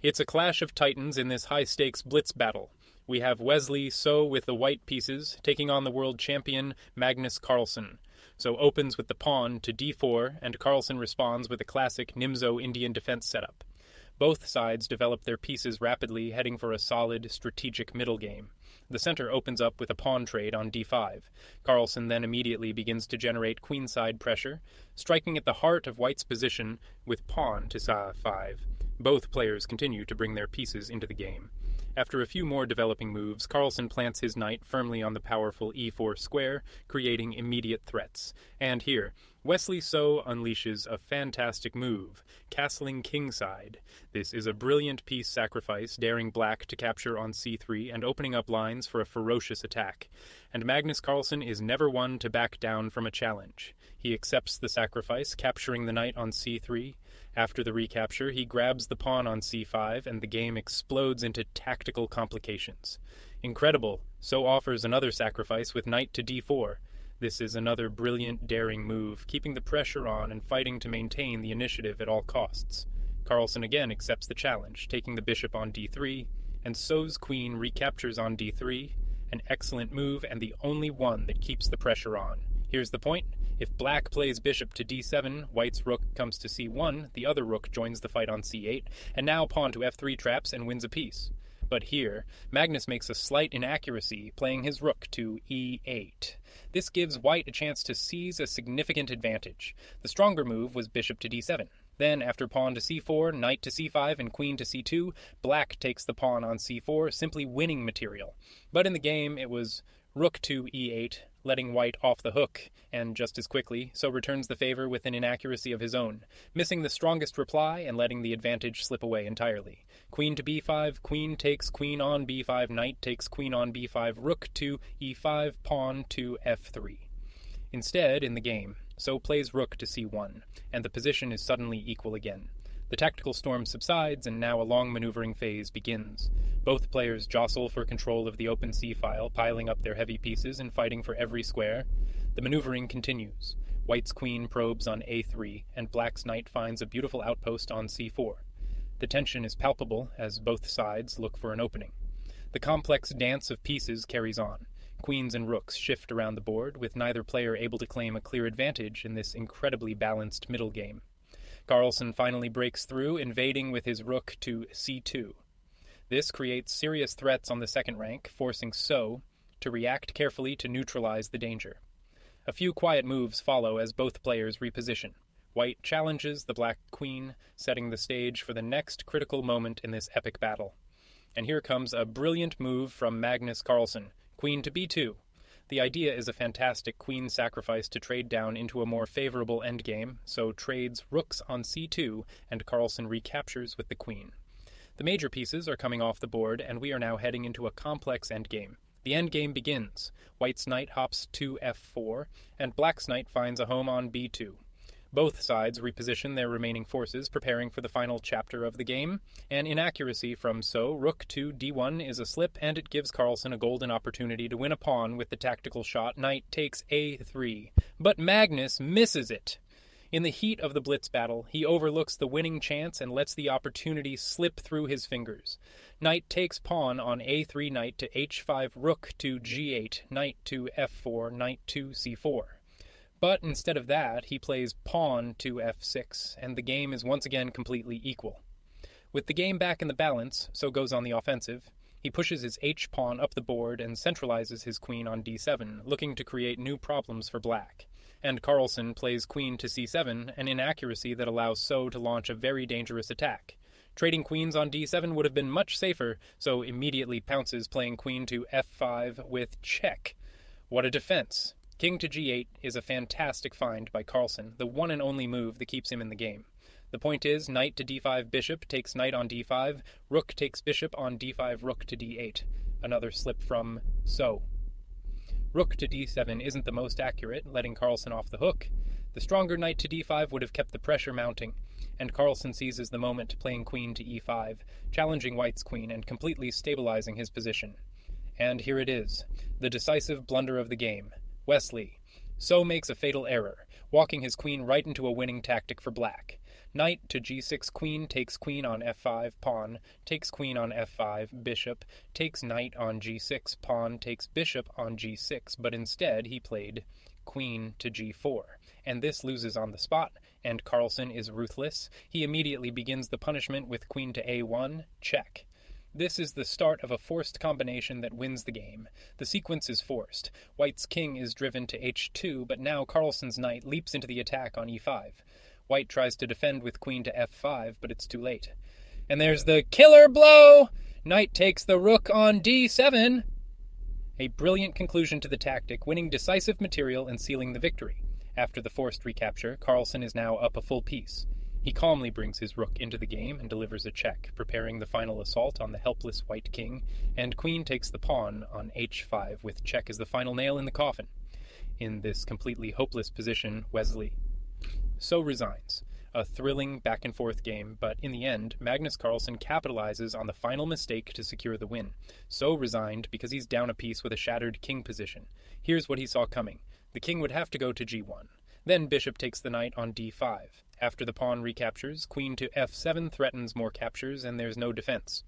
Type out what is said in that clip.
It's a clash of titans in this high-stakes blitz battle. We have Wesley So with the white pieces, taking on the world champion Magnus Carlsen. So opens with the pawn to d4, and Carlsen responds with a classic Nimzo Indian defense setup. Both sides develop their pieces rapidly, heading for a solid, strategic middle game. The center opens up with a pawn trade on d5. Carlsen then immediately begins to generate queenside pressure, striking at the heart of white's position with pawn to sa5. Both players continue to bring their pieces into the game. After a few more developing moves, Carlsen plants his knight firmly on the powerful e4 square, creating immediate threats. And here, Wesley So unleashes a fantastic move, castling kingside. This is a brilliant piece sacrifice, daring black to capture on c3 and opening up lines for a ferocious attack. And Magnus Carlsen is never one to back down from a challenge. He accepts the sacrifice, capturing the knight on c3. After the recapture, he grabs the pawn on c5, and the game explodes into tactical complications. Incredible, So offers another sacrifice with knight to d4. This is another brilliant, daring move, keeping the pressure on and fighting to maintain the initiative at all costs. Carlsen again accepts the challenge, taking the bishop on d3, and So's queen recaptures on d3, an excellent move and the only one that keeps the pressure on. Here's the point. If black plays bishop to d7, white's rook comes to c1, the other rook joins the fight on c8, and now pawn to f3 traps and wins a piece. But here, Magnus makes a slight inaccuracy, playing his rook to e8. This gives white a chance to seize a significant advantage. The stronger move was bishop to d7. Then, after pawn to c4, knight to c5, and queen to c2, black takes the pawn on c4, simply winning material. But in the game, it was rook to e8, letting white off the hook, and just as quickly, So returns the favor with an inaccuracy of his own, missing the strongest reply and letting the advantage slip away entirely. Queen to b5, queen takes queen on b5, knight takes queen on b5, rook to e5, pawn to f3. Instead, in the game, So plays rook to c1, and the position is suddenly equal again. The tactical storm subsides, and now a long maneuvering phase begins. Both players jostle for control of the open c-file, piling up their heavy pieces and fighting for every square. The maneuvering continues. White's queen probes on a3, and black's knight finds a beautiful outpost on c4. The tension is palpable as both sides look for an opening. The complex dance of pieces carries on. Queens and rooks shift around the board, with neither player able to claim a clear advantage in this incredibly balanced middle game. Carlsen finally breaks through, invading with his rook to c2. This creates serious threats on the second rank, forcing So to react carefully to neutralize the danger. A few quiet moves follow as both players reposition. White challenges the black queen, setting the stage for the next critical moment in this epic battle. And here comes a brilliant move from Magnus Carlsen, queen to b2. The idea is a fantastic queen sacrifice to trade down into a more favorable endgame, So trades rooks on c2, and Carlsen recaptures with the queen. The major pieces are coming off the board, and we are now heading into a complex endgame. The endgame begins. White's knight hops to f4, and black's knight finds a home on b2. Both sides reposition their remaining forces, preparing for the final chapter of the game. An inaccuracy from So, rook to d1 is a slip, and it gives Carlsen a golden opportunity to win a pawn with the tactical shot knight takes a3. But Magnus misses it. In the heat of the blitz battle, he overlooks the winning chance and lets the opportunity slip through his fingers. Knight takes pawn on a3, knight to h5, rook to g8, knight to f4, knight to c4. But instead of that, he plays pawn to f6, and the game is once again completely equal. With the game back in the balance, So goes on the offensive. He pushes his h-pawn up the board and centralizes his queen on d7, looking to create new problems for black. And Carlsen plays queen to c7, an inaccuracy that allows So to launch a very dangerous attack. Trading queens on d7 would have been much safer, So immediately pounces, playing queen to f5 with check. What a defense! King to g8 is a fantastic find by Carlsen, the one and only move that keeps him in the game. The point is, knight to d5 bishop takes knight on d5, rook takes bishop on d5, rook to d8. Another slip from So. Rook to d7 isn't the most accurate, letting Carlsen off the hook. The stronger knight to d5 would have kept the pressure mounting, and Carlsen seizes the moment, playing queen to e5, challenging White's queen and completely stabilizing his position. And here it is, the decisive blunder of the game. Wesley So makes a fatal error, walking his queen right into a winning tactic for black. Knight to g6 queen takes queen on f5 pawn, takes queen on f5 bishop, takes knight on g6 pawn, takes bishop on g6, but instead he played queen to g4, and this loses on the spot, and Carlsen is ruthless. He immediately begins the punishment with queen to a1, check. This is the start of a forced combination that wins the game. The sequence is forced. White's king is driven to h2, but now Carlsen's knight leaps into the attack on e5. White tries to defend with queen to f5, but it's too late. And there's the killer blow! Knight takes the rook on d7. A brilliant conclusion to the tactic, winning decisive material and sealing the victory. After the forced recapture, Carlsen is now up a full piece. He calmly brings his rook into the game and delivers a check, preparing the final assault on the helpless white king, and queen takes the pawn on h5 with check as the final nail in the coffin. In this completely hopeless position, Wesley So resigns. A thrilling back-and-forth game, but in the end, Magnus Carlsen capitalizes on the final mistake to secure the win. So resigned because he's down a piece with a shattered king position. Here's what he saw coming. The king would have to go to g1. Then bishop takes the knight on d5. After the pawn recaptures, queen to f7 threatens more captures, and there's no defense.